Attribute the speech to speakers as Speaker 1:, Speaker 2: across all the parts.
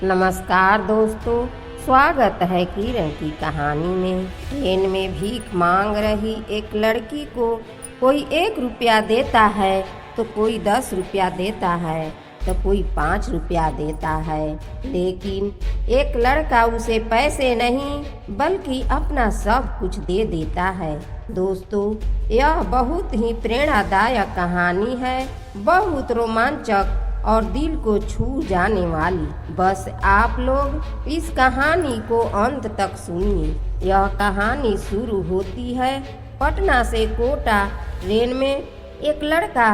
Speaker 1: नमस्कार दोस्तों, स्वागत है किरण की कहानी में। ट्रेन में भीख मांग रही एक लड़की को कोई 1 रुपया देता है तो कोई 10 रुपया देता है तो कोई 5 रुपया देता है, लेकिन एक लड़का उसे पैसे नहीं बल्कि अपना सब कुछ दे देता है। दोस्तों, यह बहुत ही प्रेरणादायक कहानी है, बहुत रोमांचक और दिल को छू जाने वाली। बस आप लोग इस कहानी को अंत तक सुनिए। यह कहानी शुरू होती है पटना से कोटा ट्रेन में। एक लड़का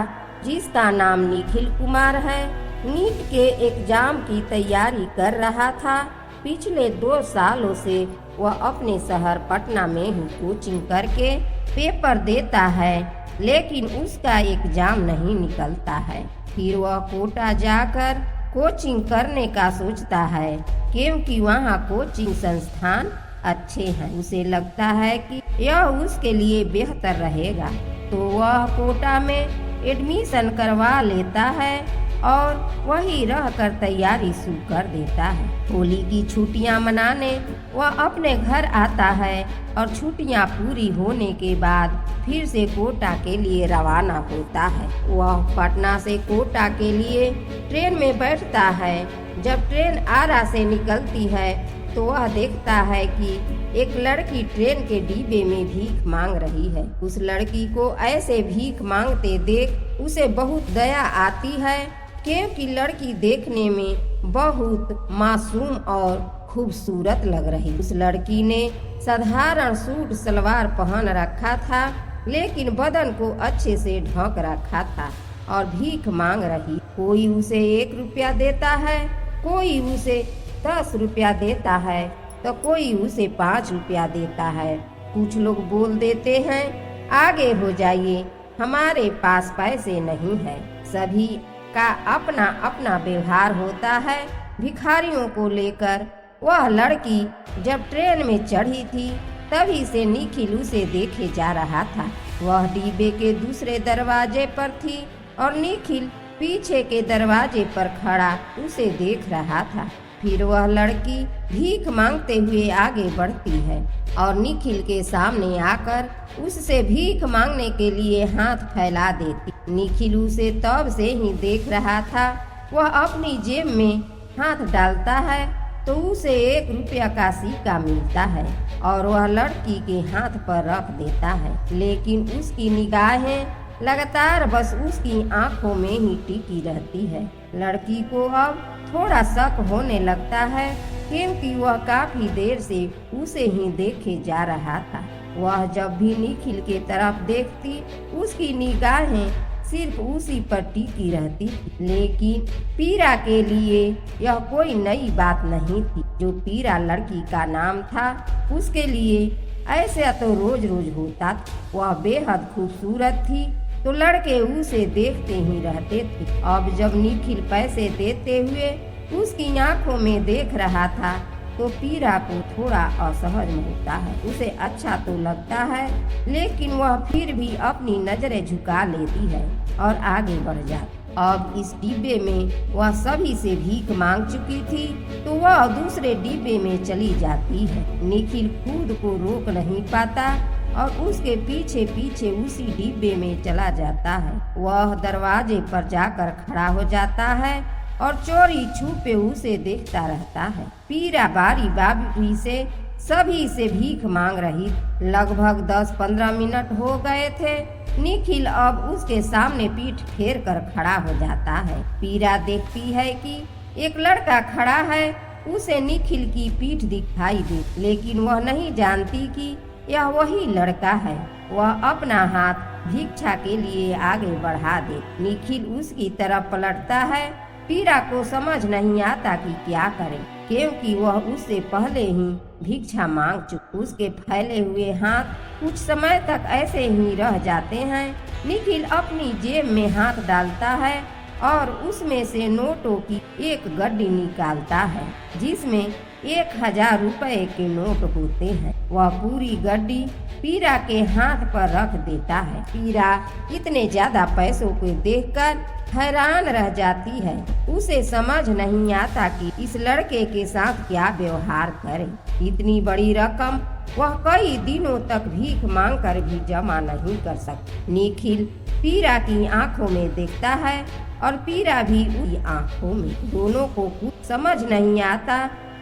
Speaker 1: जिसका नाम निखिल कुमार है, नीट के एग्जाम की तैयारी कर रहा था। पिछले 2 सालों से वह अपने शहर पटना में ही कोचिंग करके पेपर देता है, लेकिन उसका एग्जाम नहीं निकलता है। फिर वह कोटा जाकर कोचिंग करने का सोचता है, क्योंकि वहाँ कोचिंग संस्थान अच्छे हैं। उसे लगता है कि यह उसके लिए बेहतर रहेगा, तो वह कोटा में एडमिशन करवा लेता है और वहीं रहकर तैयारी शुरू कर देता है। होली की छुट्टियां मनाने वह अपने घर आता है और छुट्टियां पूरी होने के बाद फिर से कोटा के लिए रवाना होता है। वह पटना से कोटा के लिए ट्रेन में बैठता है। जब ट्रेन आरा से निकलती है तो वह देखता है कि एक लड़की ट्रेन के डिब्बे में भीख मांग रही है। उस लड़की को ऐसे भीख मांगते देख उसे बहुत दया आती है, क्योंकि लड़की देखने में बहुत मासूम और खूबसूरत लग रही। उस लड़की ने साधारण सूट सलवार पहन रखा था, लेकिन बदन को अच्छे से ढक रखा था और भीख मांग रही। कोई उसे 1 रुपया देता है, कोई उसे 10 रुपया देता है तो कोई उसे 5 रुपया देता है। कुछ लोग बोल देते हैं, आगे हो जाइए, हमारे पास पैसे नहीं है। सभी का अपना अपना व्यवहार होता है भिखारियों को लेकर। वह लड़की जब ट्रेन में चढ़ी थी तभी से निखिल उसे देखे जा रहा था। वह डिब्बे के दूसरे दरवाजे पर थी और निखिल पीछे के दरवाजे पर खड़ा उसे देख रहा था। फिर वह लड़की भीख मांगते हुए आगे बढ़ती है और निखिल के सामने आकर उससे भीख मांगने के लिए हाथ फैला देती। निखिल उसे तब से ही देख रहा था। वह अपनी जेब में हाथ डालता है तो उसे 1 रुपया का सिक्का मिलता है और वह लड़की के हाथ पर रख देता है, लेकिन उसकी निगाहें लगातार बस उसकी आंखों में ही टिकी रहती है। लड़की को अब थोड़ा शक होने लगता है, क्योंकि वह काफी देर से उसे ही देखे जा रहा था। वह जब भी निखिल के तरफ देखती उसकी निगाहें सिर्फ उसी पर टिकी रहती थी। लेकिन पीरा के लिए यह कोई नई बात नहीं थी। जो पीरा लड़की का नाम था, उसके लिए ऐसा तो रोज रोज होता था। वह बेहद खूबसूरत थी तो लड़के उसे देखते ही रहते थे। अब जब निखिल पैसे देते हुए उसकी आंखों में देख रहा था तो पीरा को थोड़ा असहज होता है। उसे अच्छा तो लगता है, लेकिन वह फिर भी अपनी नजरें झुका लेती है और आगे बढ़ जाती। अब इस डिब्बे में वह सभी से भीख मांग चुकी थी तो वह दूसरे डिब्बे में चली जाती है। निखिल खुद को रोक नहीं पाता और उसके पीछे पीछे उसी डिब्बे में चला जाता है। वह दरवाजे पर जाकर खड़ा हो जाता है और चोरी छुपे उसे देखता रहता है। पीरा बारी बारी से सभी से भीख मांग रही। लगभग 10-15 मिनट हो गए थे। निखिल अब उसके सामने पीठ फेर कर खड़ा हो जाता है। पीरा देखती है कि एक लड़का खड़ा है। उसे निखिल की पीठ दिखाई दे, लेकिन वह नहीं जानती कि यह वही लड़का है। वह अपना हाथ भिक्षा के लिए आगे बढ़ा दे। निखिल उसकी तरफ पलटता है। पीरा को समझ नहीं आता कि क्या करे, क्योंकि वह उससे पहले ही भिक्षा मांग चुकी। उसके फैले हुए हाथ कुछ समय तक ऐसे ही रह जाते हैं। निखिल अपनी जेब में हाथ डालता है और उसमें से नोटों की एक गड्डी निकालता है, जिसमें 1000 रुपए के नोट होते हैं। वह पूरी गड्डी पीरा के हाथ पर रख देता है। पीरा इतने ज्यादा पैसों को देखकर हैरान रह जाती है। उसे समझ नहीं आता कि इस लड़के के साथ क्या व्यवहार करे। इतनी बड़ी रकम वह कई दिनों तक भीख मांग कर भी जमा नहीं कर सकती। निखिल पीरा की आंखों में देखता है और पीरा भी उसकी आंखों में। दोनों को कुछ समझ नहीं आता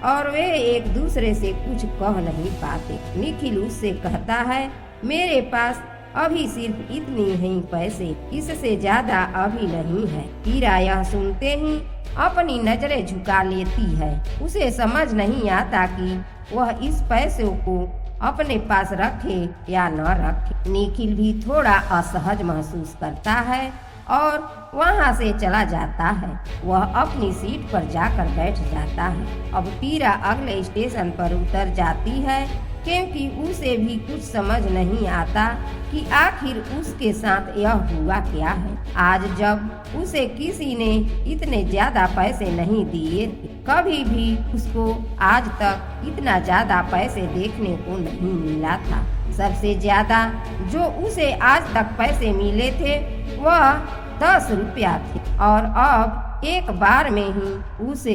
Speaker 1: और वे एक दूसरे से कुछ कह नहीं पाते। निखिल उससे कहता है, मेरे पास अभी सिर्फ इतनी ही पैसे, इससे ज्यादा अभी नहीं है। पीरा यह सुनते ही अपनी नजरें झुका लेती है। उसे समझ नहीं आता कि वह इस पैसों को अपने पास रखे या न रखे। निखिल भी थोड़ा असहज महसूस करता है और वहाँ से चला जाता है। वह अपनी सीट पर जाकर बैठ जाता है। अब पीरा अगले स्टेशन पर उतर जाती है, क्योंकि उसे भी कुछ समझ नहीं आता कि आखिर उसके साथ यह हुआ क्या है। आज जब उसे किसी ने इतने ज्यादा पैसे नहीं दिए, कभी भी उसको आज तक इतना ज्यादा पैसे देखने को नहीं मिला था। सबसे ज्यादा जो उसे आज तक पैसे मिले थे वह 10 रुपया थे और अब एक बार में ही उसे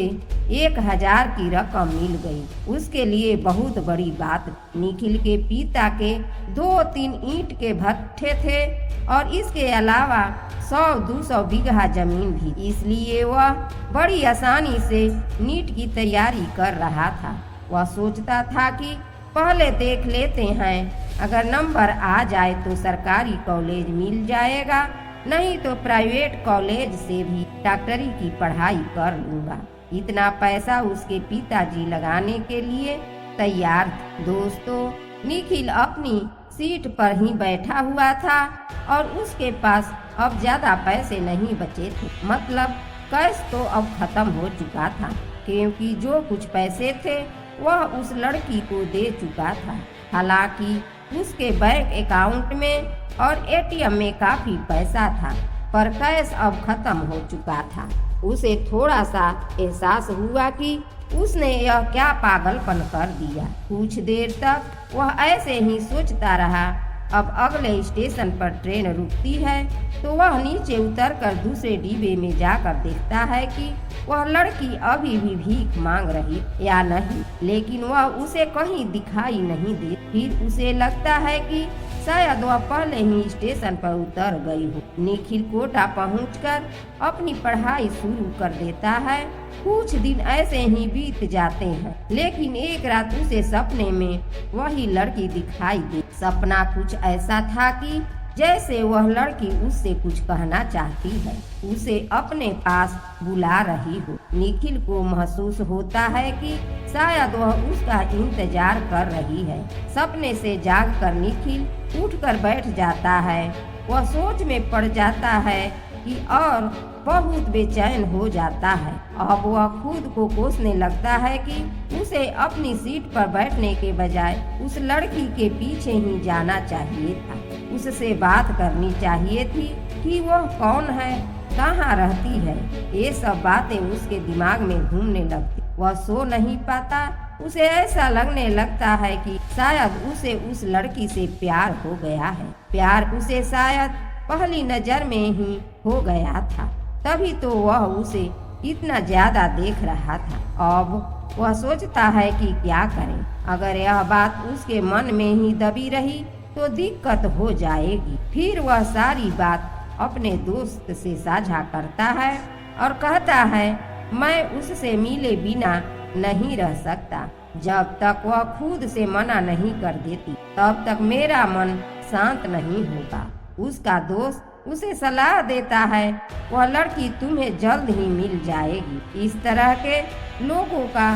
Speaker 1: 1000 की रकम मिल गई। उसके लिए बहुत बड़ी बात। निखिल के पिता के 2-3 ईंट के भट्ठे थे और इसके अलावा 100-200 बीघा जमीन भी। इसलिए वह बड़ी आसानी से नीट की तैयारी कर रहा था। वह सोचता था कि पहले देख लेते हैं, अगर नंबर आ जाए तो सरकारी कॉलेज मिल जाएगा, नहीं तो प्राइवेट कॉलेज से भी डॉक्टरी की पढ़ाई कर लूंगा। इतना पैसा उसके पिताजी लगाने के लिए तैयार थे। दोस्तों, निखिल अपनी सीट पर ही बैठा हुआ था और उसके पास अब ज्यादा पैसे नहीं बचे थे। मतलब कैश तो अब खत्म हो चुका था, क्योंकि जो कुछ पैसे थे वह उस लड़की को दे चुका था। हालांकि उसके बैंक अकाउंट में और एटीएम में काफी पैसा था, पर कैश अब खत्म हो चुका था। उसे थोड़ा सा एहसास हुआ कि उसने यह क्या पागलपन कर दिया। कुछ देर तक वह ऐसे ही सोचता रहा। अब अगले स्टेशन पर ट्रेन रुकती है तो वह नीचे उतरकर दूसरे डिब्बे में जाकर देखता है कि वह लड़की अभी भी भीख मांग रही या नहीं, लेकिन वह उसे कहीं दिखाई नहीं दे। फिर उसे लगता है कि शायद वह पहले ही स्टेशन पर उतर गई हो। निखिल कोटा पहुंचकर अपनी पढ़ाई शुरू कर देता है। कुछ दिन ऐसे ही बीत जाते हैं, लेकिन एक रात उसे सपने में वही लड़की दिखाई दी। सपना कुछ ऐसा था कि जैसे वह लड़की उससे कुछ कहना चाहती है, उसे अपने पास बुला रही हो। निखिल को महसूस होता है कि शायद वह उसका इंतजार कर रही है। सपने से जागकर निखिल उठकर बैठ जाता है। वह सोच में पड़ जाता है कि और बहुत बेचैन हो जाता है। अब वह खुद को कोसने लगता है कि उसे अपनी सीट पर बैठने के बजाय उस लड़की के पीछे ही जाना चाहिए था। उससे बात करनी चाहिए थी कि वह कौन है, कहाँ रहती है। ये सब बातें उसके दिमाग में घूमने लगती। वह सो नहीं पाता। उसे ऐसा लगने लगता है कि शायद उसे उस लड़की से प्यार हो गया है। प्यार उसे शायद पहली नजर में ही हो गया था, तभी तो वह उसे इतना ज्यादा देख रहा था। अब वह सोचता है कि क्या करे। अगर यह बात उसके मन में ही दबी रही तो दिक्कत हो जाएगी। फिर वह सारी बात अपने दोस्त से साझा करता है और कहता है, मैं उससे मिले बिना नहीं रह सकता। जब तक वह खुद से मना नहीं कर देती तब तक मेरा मन शांत नहीं होगा। उसका दोस्त उसे सलाह देता है, वह लड़की तुम्हें जल्द ही मिल जाएगी। इस तरह के लोगों का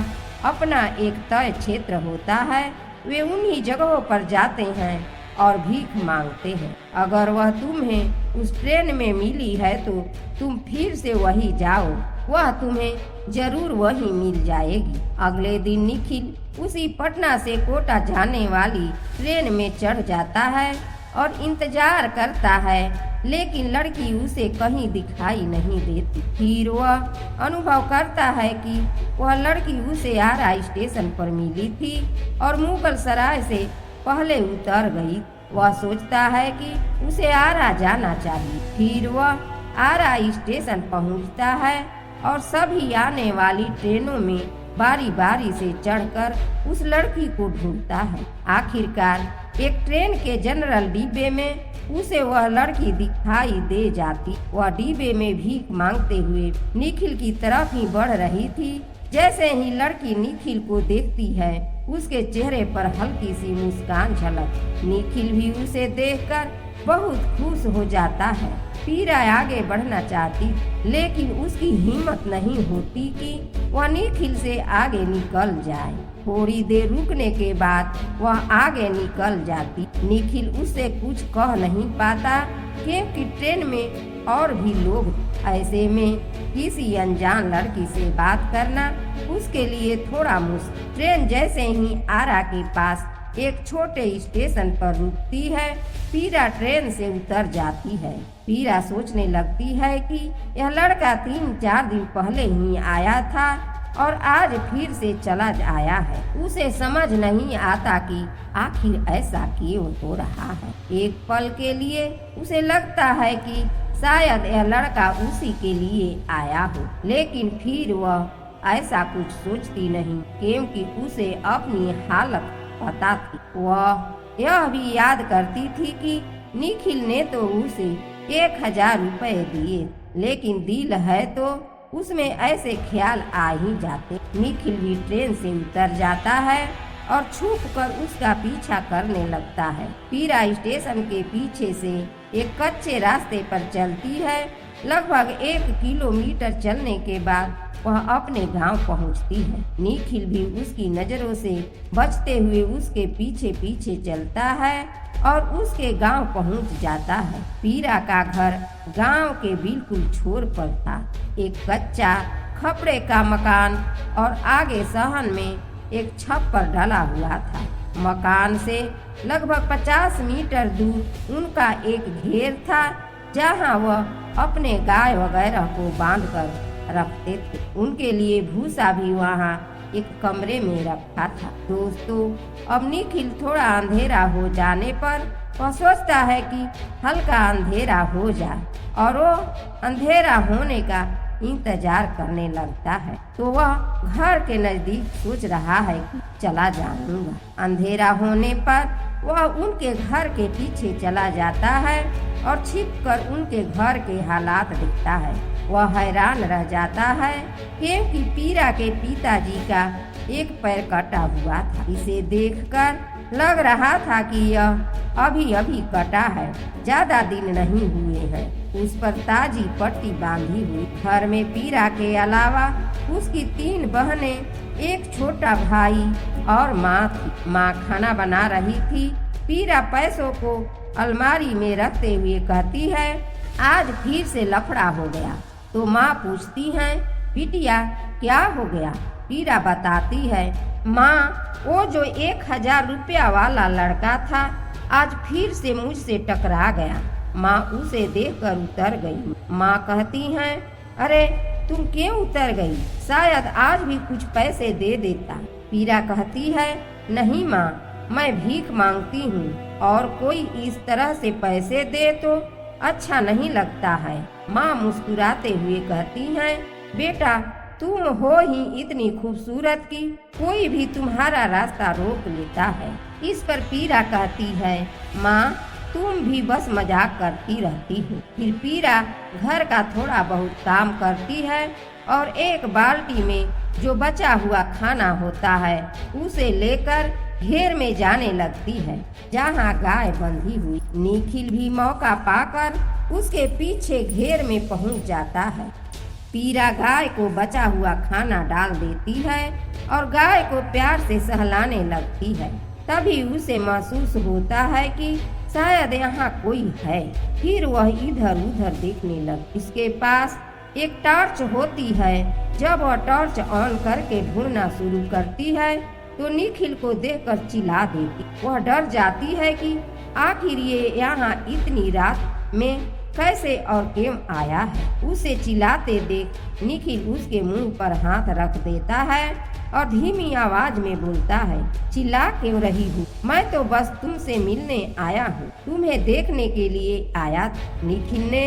Speaker 1: अपना एक तय क्षेत्र होता है। वे उन्हीं जगहों पर जाते हैं और भीख मांगते हैं। अगर वह तुम्हें उस ट्रेन में मिली है तो तुम फिर से वही जाओ, वह तुम्हें जरूर वही मिल जाएगी। अगले दिन निखिल उसी पटना से कोटा जाने वाली ट्रेन में चढ़ जाता है और इंतजार करता है लेकिन लड़की उसे कहीं दिखाई नहीं देती। फिर वह अनुभव करता है कि वह लड़की उसे आरा स्टेशन पर मिली थी और मुगल सराय से पहले उतर गई। वह सोचता है कि उसे आरा जाना चाहिए। फिर वह आरा स्टेशन पहुंचता है और सभी आने वाली ट्रेनों में बारी बारी से चढ़कर उस लड़की को ढूंढता है। आखिरकार एक ट्रेन के जनरल डिब्बे में उसे वह लड़की दिखाई दे जाती। वह डिब्बे में भीख मांगते हुए निखिल की तरफ ही बढ़ रही थी। जैसे ही लड़की निखिल को देखती है, उसके चेहरे पर हल्की सी मुस्कान झलक। निखिल भी उसे देखकर बहुत खुश हो जाता है। पीरा आगे बढ़ना चाहती, लेकिन उसकी हिम्मत नहीं होती कि वह निखिल से आगे निकल जाए। थोड़ी देर रुकने के बाद वह आगे निकल जाती। निखिल उससे कुछ कह नहीं पाता क्योंकि ट्रेन में और भी लोग। ऐसे में किसी अनजान लड़की से बात करना उसके लिए थोड़ा मुश्किल। ट्रेन जैसे ही आरा के पास एक छोटे स्टेशन पर रुकती है, पीरा ट्रेन से उतर जाती है। पीरा सोचने लगती है कि यह लड़का 3-4 दिन पहले ही आया था और आज फिर से चला आया है। उसे समझ नहीं आता कि आखिर ऐसा क्यों हो रहा है। एक पल के लिए उसे लगता है कि शायद यह लड़का उसी के लिए आया हो, लेकिन फिर वह ऐसा कुछ सोचती नहीं क्योंकि उसे अपनी हालत पता थी। वह यह भी याद करती थी कि निखिल ने तो उसे 1000 रुपए दिए, लेकिन दिल है तो उसमें ऐसे ख्याल आ ही जाते। निखिल भी ट्रेन से उतर जाता है और छुप कर उसका पीछा करने लगता है। पीरा स्टेशन के पीछे से एक कच्चे रास्ते पर चलती है। लगभग 1 किलोमीटर चलने के बाद वह अपने गांव पहुंचती है। निखिल भी उसकी नजरों से बचते हुए उसके पीछे पीछे चलता है और उसके गांव पहुंच जाता है। पीरा का घर गांव के बिल्कुल छोर पर था। एक कच्चा खपड़े का मकान और आगे सहन में एक छप्पर डला हुआ था। मकान से लगभग 50 मीटर दूर उनका एक घेर था, जहां वह अपने गाय वगैरह को बांधकर रखते थे। उनके लिए भूसा भी वहां एक कमरे में रखा था। दोस्तों, अब निखिल थोड़ा अंधेरा हो जाने पर वह सोचता है कि हल्का अंधेरा हो जाए और वो अंधेरा होने का इंतजार करने लगता है। तो वह घर के नजदीक सोच रहा है कि चला जाऊंगा। अंधेरा होने पर वह उनके घर के पीछे चला जाता है और छिपकर उनके घर के हालात देखता है। वह हैरान रह जाता है क्योंकि पीरा के पिताजी का एक पैर कटा हुआ था। इसे देखकर लग रहा था कि यह अभी अभी कटा है, ज्यादा दिन नहीं हुए हैं। उस पर ताजी पट्टी बांधी हुई। घर में पीरा के अलावा उसकी 3 बहनें, एक छोटा भाई और माँ थी। माँ खाना बना रही थी। पीरा पैसों को अलमारी में रखते हुए कहती है, आज फिर से लफड़ा हो गया। तो माँ पूछती है, बिटिया क्या हो गया? पीरा बताती है, माँ वो जो 1000 रुपया वाला लड़का था आज फिर से मुझसे टकरा गया। माँ उसे देखकर उतर गई। माँ कहती हैं, अरे तुम क्यों उतर गई? शायद आज भी कुछ पैसे दे देता। पीरा कहती है, नहीं माँ, मैं भीख मांगती हूँ और कोई इस तरह से पैसे दे तो अच्छा नहीं लगता है। माँ मुस्कुराते हुए कहती हैं, बेटा तुम हो ही इतनी खूबसूरत कि कोई भी तुम्हारा रास्ता रोक लेता है। इस पर पीरा कहती है, माँ तुम भी बस मजाक करती रहती हो। फिर पीरा घर का थोड़ा बहुत काम करती है और एक बाल्टी में जो बचा हुआ खाना होता है उसे लेकर घेर में जाने लगती है, जहाँ गाय बंधी हुई। निखिल भी मौका पाकर उसके पीछे घेर में पहुँच जाता है। पीरा गाय को बचा हुआ खाना डाल देती है और गाय को प्यार से सहलाने लगती है। तभी उसे महसूस होता है कि शायद यहाँ कोई है। फिर वह इधर उधर देखने लगी। इसके पास एक टॉर्च होती है। जब वह टॉर्च ऑन करके ढूंढना शुरू करती है तो निखिल को देखकर चिल्ला देती। वह डर जाती है कि आखिर ये यहाँ इतनी रात में कैसे और क्यों आया है। उसे चिल्लाते देख निखिल उसके मुंह पर हाथ रख देता है और धीमी आवाज में बोलता है, चिल्ला क्यों रही हूँ? मैं तो बस तुमसे मिलने आया हूँ, तुम्हें देखने के लिए आया था। निखिल ने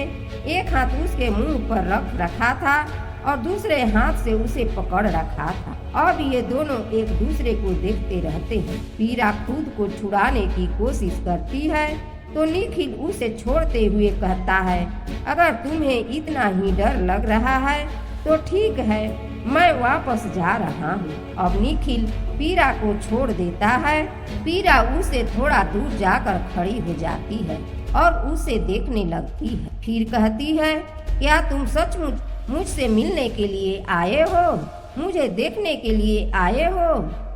Speaker 1: एक हाथ उसके मुंह पर रख रखा था और दूसरे हाथ से उसे पकड़ रखा था। अब ये दोनों एक दूसरे को देखते रहते हैं। पीरा खुद को छुड़ाने की कोशिश करती है तो निखिल उसे छोड़ते हुए कहता है, अगर तुम्हें इतना ही डर लग रहा है तो ठीक है, मैं वापस जा रहा हूँ। अब निखिल पीरा को छोड़ देता है। पीरा उसे थोड़ा दूर जाकर खड़ी हो जाती है और उसे देखने लगती है। फिर कहती है, क्या तुम सचमुच मुझसे मिलने के लिए आए हो? मुझे देखने के लिए आए हो?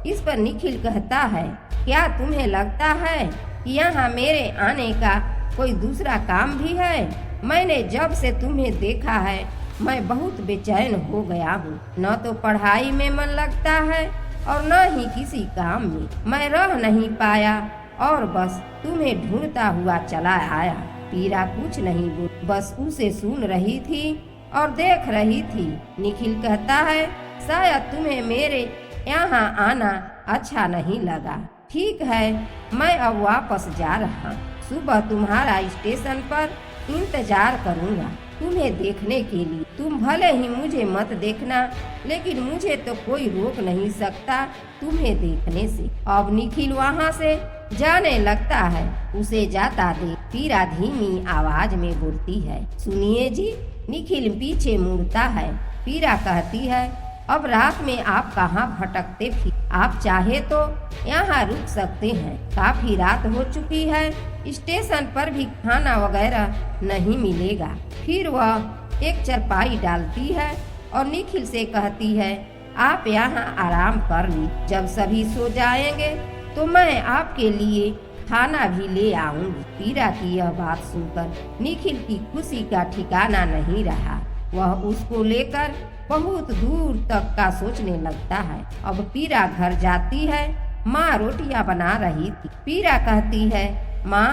Speaker 1: इस पर निखिल कहता है, क्या तुम्हें लगता है कि यहाँ मेरे आने का कोई दूसरा काम भी है? मैंने जब से तुम्हें देखा है मैं बहुत बेचैन हो गया हूँ। न तो पढ़ाई में मन लगता है और न ही किसी काम में। मैं रह नहीं पाया और बस तुम्हें ढूंढता हुआ चला आया। पीरा कुछ नहीं बोल, बस उसे सुन रही थी और देख रही थी। निखिल कहता है, शायद तुम्हें मेरे यहाँ आना अच्छा नहीं लगा। ठीक है, मैं अब वापस जा रहा। सुबह तुम्हारा स्टेशन पर इंतजार करूँगा तुम्हें देखने के लिए। तुम भले ही मुझे मत देखना, लेकिन मुझे तो कोई रोक नहीं सकता तुम्हें देखने से। अब निखिल वहाँ से जाने लगता है। उसे जाता देख पीरा धीमी आवाज में बोलती है, सुनिए जी। निखिल पीछे मुड़ता है। पीरा कहती है, अब रात में आप कहाँ भटकते फिर? आप चाहे तो यहाँ रुक सकते हैं, काफी रात हो चुकी है। स्टेशन पर भी खाना वगैरह नहीं मिलेगा। फिर वह एक चारपाई डालती है और निखिल से कहती है, आप यहाँ आराम कर ली। जब सभी सो जाएंगे तो मैं आपके लिए खाना भी ले आऊंगी। पीरा की यह बात सुनकर निखिल की खुशी का ठिकाना नहीं रहा। वह उसको लेकर बहुत दूर तक का सोचने लगता है। अब पीरा घर जाती है। माँ रोटियां बना रही थी। पीरा कहती है, माँ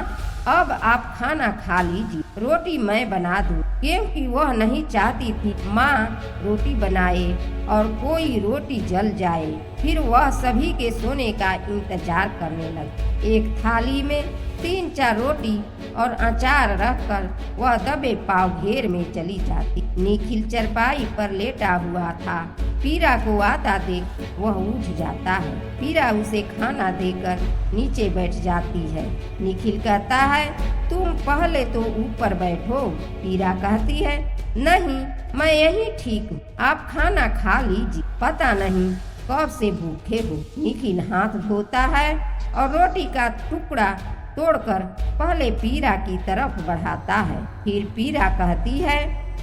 Speaker 1: अब आप खाना खा लीजिए, रोटी मैं बना दूं, क्योंकि वह नहीं चाहती थी माँ रोटी बनाए और कोई रोटी जल जाए। फिर वह सभी के सोने का इंतजार करने लगी। एक थाली में 3-4 रोटी और अचार रखकर वह दबे पाव घेर में चली जाती। निखिल चारपाई पर लेटा हुआ था। पीरा को आता देख वह उठ जाता है। पीरा उसे खाना देकर नीचे बैठ जाती है। निखिल कहता है, तुम पहले तो ऊपर बैठो। पीरा कहती है, नहीं मैं यही ठीक हूँ, आप खाना खा लीजिए, पता नहीं कब से भूखे हो। निखिल हाथ धोता है और रोटी का टुकड़ा तोड़कर पहले पीरा की तरफ बढ़ाता है। फिर पीरा कहती है,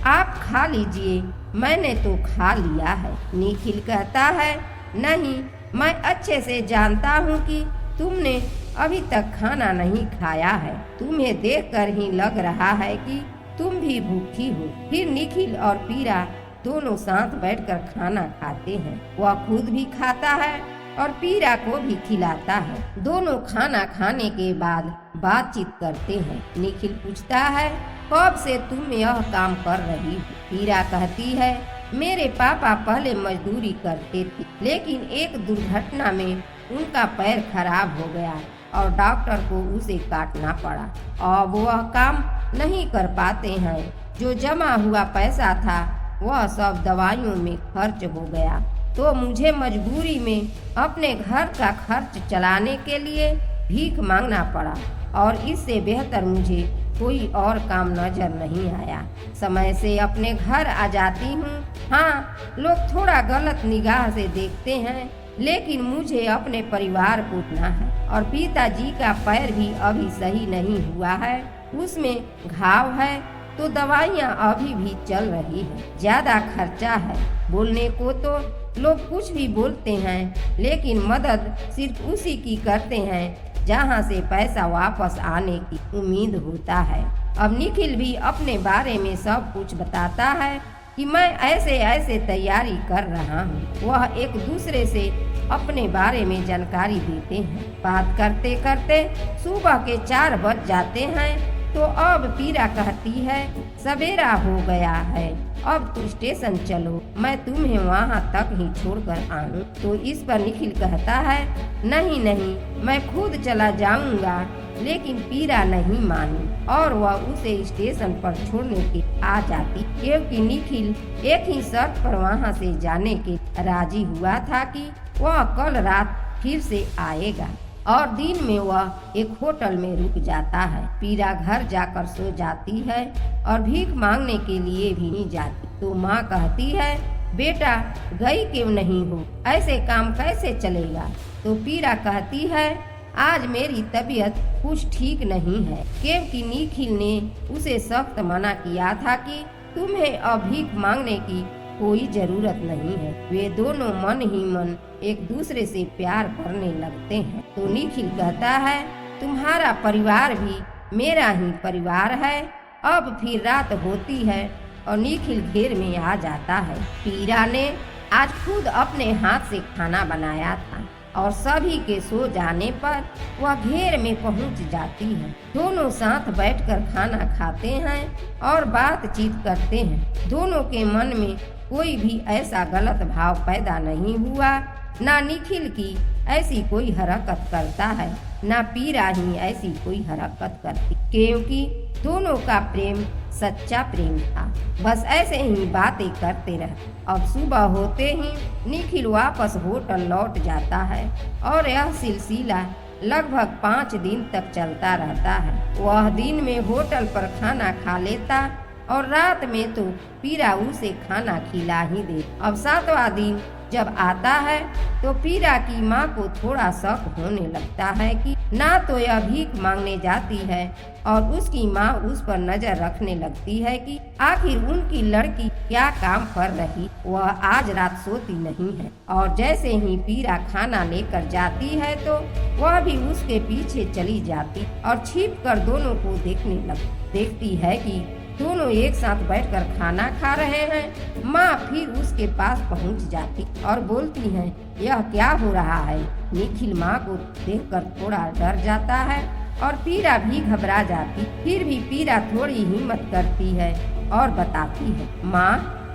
Speaker 1: आप खा लीजिए, मैंने तो खा लिया है। निखिल कहता है, नहीं मैं अच्छे से जानता हूँ कि तुमने अभी तक खाना नहीं खाया है, तुम्हें देखकर ही लग रहा है कि तुम भी भूखी हो। फिर निखिल और पीरा दोनों साथ बैठकर खाना खाते हैं। वह खुद भी खाता है और पीरा को भी खिलाता है। दोनों खाना खाने के बाद बातचीत करते हैं। निखिल पूछता है, कब से तुम यह काम कर रही हो? पीरा कहती है, मेरे पापा पहले मजदूरी करते थे, लेकिन एक दुर्घटना में उनका पैर खराब हो गया और डॉक्टर को उसे काटना पड़ा। अब वह काम नहीं कर पाते हैं। जो जमा हुआ पैसा था वह सब दवाइयों में खर्च हो गया, तो मुझे मजबूरी में अपने घर का खर्च चलाने के लिए भीख मांगना पड़ा और इससे बेहतर मुझे कोई और काम नजर नहीं आया। समय से अपने घर आ जाती हूँ। हाँ, लोग थोड़ा गलत निगाह से देखते हैं, लेकिन मुझे अपने परिवार को देखना है और पिताजी का पैर भी अभी सही नहीं हुआ है, उसमें घाव है, तो दवाइयाँ अभी भी चल रही है। ज्यादा खर्चा है। बोलने को तो लोग कुछ भी बोलते हैं, लेकिन मदद सिर्फ उसी की करते हैं जहाँ से पैसा वापस आने की उम्मीद होता है। अब निखिल भी अपने बारे में सब कुछ बताता है कि मैं ऐसे ऐसे तैयारी कर रहा हूँ। वह एक दूसरे से अपने बारे में जानकारी देते हैं। बात करते करते सुबह के 4 बज जाते हैं। तो अब पीरा कहती है सवेरा हो गया है, अब तो स्टेशन चलो, मैं तुम्हें वहाँ तक ही छोड़कर आऊँ। तो इस पर निखिल कहता है नहीं नहीं, मैं खुद चला जाऊँगा। लेकिन पीरा नहीं मानी और वह उसे स्टेशन पर छोड़ने के आ जाती, क्योंकि निखिल एक ही शर्त पर वहाँ से जाने के राजी हुआ था कि वह कल रात फिर से आएगा और दिन में वह एक होटल में रुक जाता है। पीरा घर जाकर सो जाती है और भीख मांगने के लिए भी नहीं जाती। तो माँ कहती है बेटा गई क्यों नहीं हो, ऐसे काम कैसे चलेगा। तो पीरा कहती है आज मेरी तबीयत कुछ ठीक नहीं है, क्योंकि निखिल ने उसे सख्त मना किया था कि तुम्हें अब भीख मांगने की कोई जरूरत नहीं है। वे दोनों मन ही मन एक दूसरे से प्यार करने लगते हैं। तो निखिल कहता है तुम्हारा परिवार भी मेरा ही परिवार है। अब फिर रात होती है और निखिल घेर में आ जाता है। पीरा ने आज खुद अपने हाथ से खाना बनाया था और सभी के सो जाने पर वह घेर में पहुंच जाती है। दोनों साथ बैठकर खाना खाते हैं और बातचीत करते हैं। दोनों के मन में कोई भी ऐसा गलत भाव पैदा नहीं हुआ। ना निखिल की ऐसी कोई हरकत करता है, ना पीरा ही ऐसी कोई हरकत करती, क्योंकि दोनों का प्रेम सच्चा प्रेम था। बस ऐसे ही बातें करते रहे। अब सुबह होते ही निखिल वापस होटल लौट जाता है और यह सिलसिला लगभग 5 दिन तक चलता रहता है। वह दिन में होटल पर खाना खा लेता और रात में तो पीरा उसे खाना खिला ही दे। अब 7वां दिन जब आता है तो पीरा की माँ को थोड़ा शक होने लगता है कि ना तो यह भीख मांगने जाती है और उसकी माँ उस पर नजर रखने लगती है कि आखिर उनकी लड़की क्या काम कर रही। वह आज रात सोती नहीं है और जैसे ही पीरा खाना लेकर जाती है तो वह भी उसके पीछे चली जाती और छिप कर दोनों को देखती है कि दोनों एक साथ बैठकर खाना खा रहे हैं। माँ फिर उसके पास पहुँच जाती और बोलती है यह क्या हो रहा है। निखिल माँ को देखकर थोड़ा डर जाता है और पीरा भी घबरा जाती। फिर भी पीरा थोड़ी हिम्मत करती है और बताती है माँ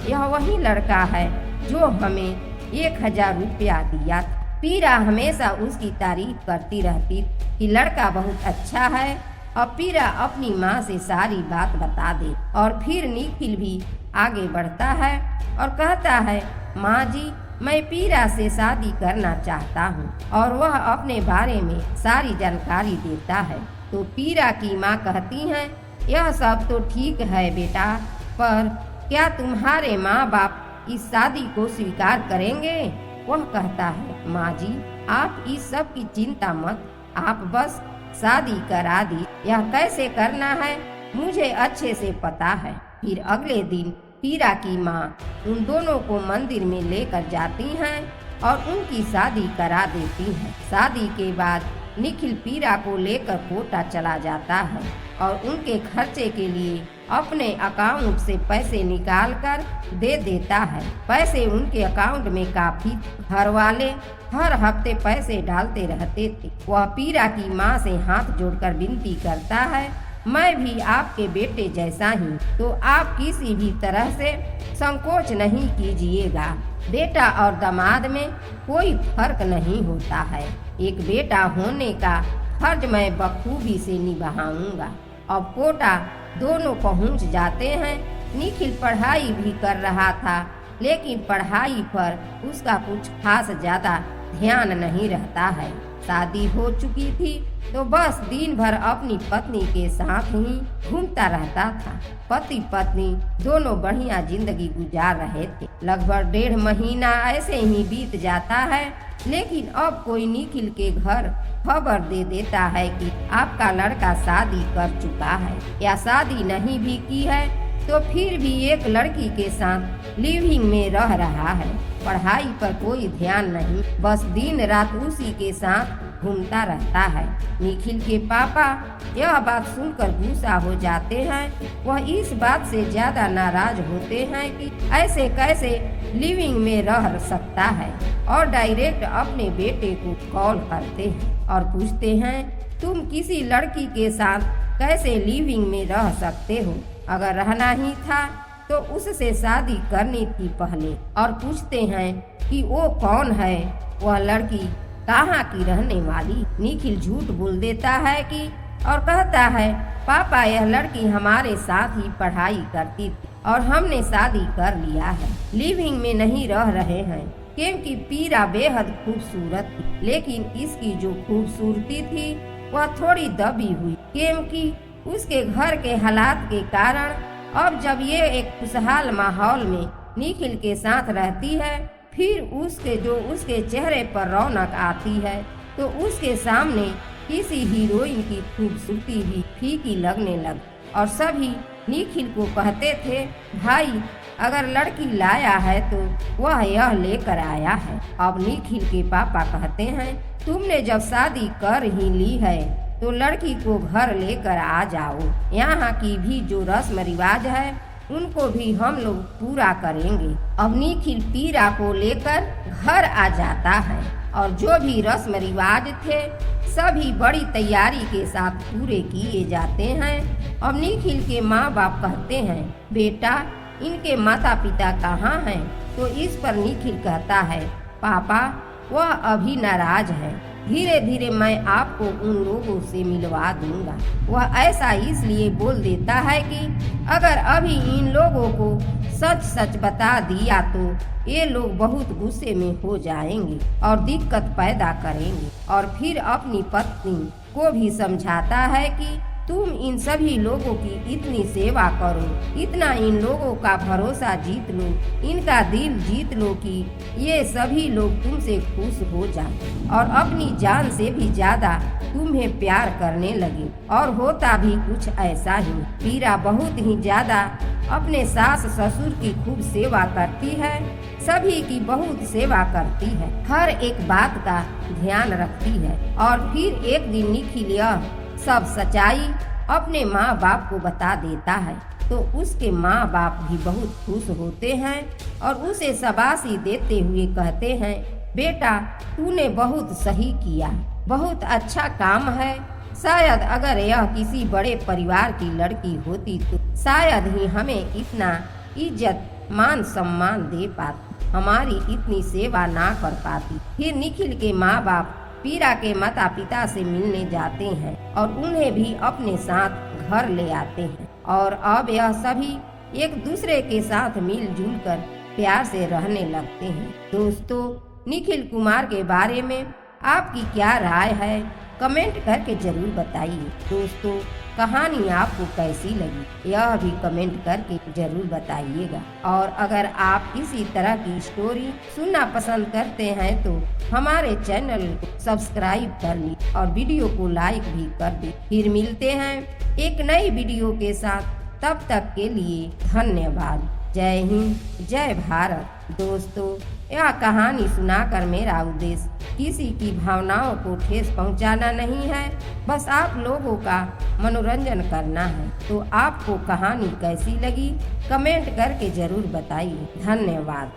Speaker 1: यह वही लड़का है जो हमें 1000 रुपया दिया था। पीरा हमेशा उसकी तारीफ करती रहती कि लड़का बहुत अच्छा है और पीरा अपनी माँ से सारी बात बता दे। और फिर निखिल भी आगे बढ़ता है और कहता है माँ जी मैं पीरा से शादी करना चाहता हूँ और वह अपने बारे में सारी जानकारी देता है। तो पीरा की माँ कहती हैं यह सब तो ठीक है बेटा, पर क्या तुम्हारे माँ बाप इस शादी को स्वीकार करेंगे। वह कहता है माँ जी आप इस सब की चिंता मत, आप बस शादी करा दी। यह कैसे करना है मुझे अच्छे से पता है। फिर अगले दिन पीरा की माँ उन दोनों को मंदिर में लेकर जाती हैं और उनकी शादी करा देती हैं। शादी के बाद निखिल पीरा को लेकर कोटा चला जाता है और उनके खर्चे के लिए अपने अकाउंट से पैसे निकाल कर दे देता है। पैसे उनके अकाउंट में काफी, घर वाले हर हफ्ते पैसे डालते रहते थे। वह पीरा की माँ से हाथ जोड़कर विनती करता है मैं भी आपके बेटे जैसा ही, तो आप किसी भी तरह से संकोच नहीं कीजिएगा। बेटा और दामाद में कोई फर्क नहीं होता है। एक बेटा होने का फर्ज मैं बखूबी से निभाऊंगा। अब कोटा दोनों पहुंच जाते हैं। निखिल पढ़ाई भी कर रहा था, लेकिन पढ़ाई पर उसका कुछ खास ज्यादा ध्यान नहीं रहता है। शादी हो चुकी थी तो बस दिन भर अपनी पत्नी के साथ ही घूमता रहता था। पति पत्नी दोनों बढ़िया जिंदगी गुजार रहे थे। लगभग 1.5 महीना ऐसे ही बीत जाता है, लेकिन अब कोई निखिल के घर खबर दे देता है कि आपका लड़का शादी कर चुका है, या शादी नहीं भी की है तो फिर भी एक लड़की के साथ लिविंग में रह रहा है। पढ़ाई पर कोई ध्यान नहीं, बस दिन रात उसी के साथ घूमता रहता है। निखिल के पापा यह बात सुनकर गुस्सा हो जाते हैं। वह इस बात से ज्यादा नाराज होते हैं कि ऐसे कैसे लिविंग में रह सकता है, और डायरेक्ट अपने बेटे को कॉल करते हैं और पूछते हैं तुम किसी लड़की के साथ कैसे लिविंग में रह सकते हो? अगर रहना ही था तो उससे शादी करनी थी पहले। और पूछते हैं कि वो कौन है, वह लड़की कहाँ की रहने वाली। निखिल झूठ बोल देता है कि और कहता है, पापा यह लड़की हमारे साथ ही पढ़ाई करती थी और हमने शादी कर लिया है। लिविंग में नहीं रह रहे हैं क्योंकि पीरा बेहद खूबसूरत थी, लेकिन इसकी जो खूबसूरती थी वह थोड़ी दबी हुई क्योंकि उसके घर के हालात के कारण। अब जब ये एक खुशहाल माहौल में निखिल के साथ रहती है, फिर उसके चेहरे पर रौनक आती है तो उसके सामने किसी हीरोइन की खूबसूरती भी फीकी लगने लगी। और सभी निखिल को कहते थे, भाई अगर लड़की लाया है तो वह यह लेकर आया है। अब निखिल के पापा कहते हैं, तुमने जब शादी कर ही ली है तो लड़की को घर लेकर आ जाओ। यहाँ की भी जो रस्म रिवाज है उनको भी हम लोग पूरा करेंगे। अब निखिल पीरा को लेकर घर आ जाता है और जो भी रस्म रिवाज थे सभी बड़ी तैयारी के साथ पूरे किए जाते हैं। अब निखिल के माँ बाप कहते हैं, बेटा इनके माता पिता कहाँ हैं? तो इस पर निखिल कहता है, पापा वह अभी नाराज है, धीरे धीरे मैं आपको उन लोगों से मिलवा दूंगा। वह ऐसा इसलिए बोल देता है कि अगर अभी इन लोगों को सच सच बता दिया तो ये लोग बहुत गुस्से में हो जाएंगे और दिक्कत पैदा करेंगे। और फिर अपनी पत्नी को भी समझाता है कि तुम इन सभी लोगों की इतनी सेवा करो, इतना इन लोगों का भरोसा जीत लो, इनका दिल जीत लो कि ये सभी लोग तुमसे खुश हो जाए और अपनी जान से भी ज्यादा तुम्हें प्यार करने लगे। और होता भी कुछ ऐसा ही। पीरा बहुत ही ज्यादा अपने सास ससुर की खूब सेवा करती है, सभी की बहुत सेवा करती है, हर एक बात का ध्यान रखती है। और फिर एक दिन निखिल यह सब सच्चाई अपने माँ बाप को बता देता है तो उसके माँ बाप भी बहुत खुश होते हैं और उसे शाबाशी देते हुए कहते हैं, बेटा तूने बहुत सही किया, बहुत अच्छा काम है। शायद अगर यह किसी बड़े परिवार की लड़की होती तो शायद ही हमें इतना इज्जत मान सम्मान दे पाती, हमारी इतनी सेवा ना कर पाती। फिर निखिल के माँ बाप पीरा के माता पिता से मिलने जाते हैं और उन्हें भी अपने साथ घर ले आते हैं और अब यह सभी एक दूसरे के साथ मिलजुल कर प्यार से रहने लगते हैं। दोस्तों, निखिल कुमार के बारे में आपकी क्या राय है? कमेंट करके जरूर बताइए। दोस्तों, कहानी आपको कैसी लगी यह भी कमेंट करके जरूर बताइएगा। और अगर आप इसी तरह की स्टोरी सुनना पसंद करते हैं तो हमारे चैनल को सब्सक्राइब कर लीजिए और वीडियो को लाइक भी कर दें। फिर मिलते हैं एक नई वीडियो के साथ, तब तक के लिए धन्यवाद। जय हिंद, जय भारत। दोस्तों, यह कहानी सुनाकर मेरा उद्देश्य किसी की भावनाओं को ठेस पहुंचाना नहीं है, बस आप लोगों का मनोरंजन करना है। तो आपको कहानी कैसी लगी कमेंट करके जरूर बताइए। धन्यवाद।